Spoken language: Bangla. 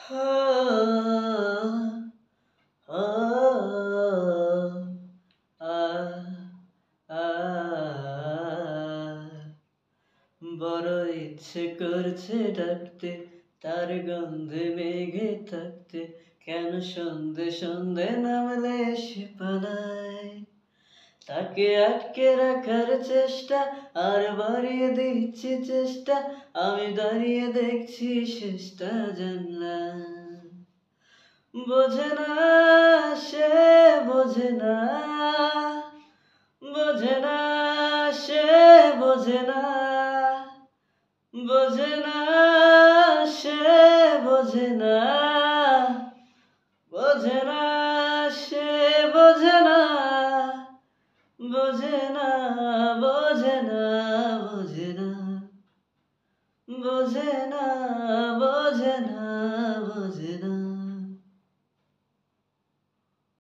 বড় ইচ্ছে করছে ডাকতে, তার গন্ধে মেঘে থাকতে, কেন সন্ধে সন্ধে নামলে এসে পালায়। তাকে আটকে রাখার চেষ্টা, আর বাড়িয়ে দিচ্ছি চেষ্টা, আমি দাঁড়িয়ে দেখছি শেষটা জানলা। বোঝে না, সে বোঝে না, বোঝে না, সে বোঝে না, বোঝে না, সে বোঝে না, বোঝে না, সে বোঝে না, বোঝে না, বোঝে না, বোঝে না, বোঝে না।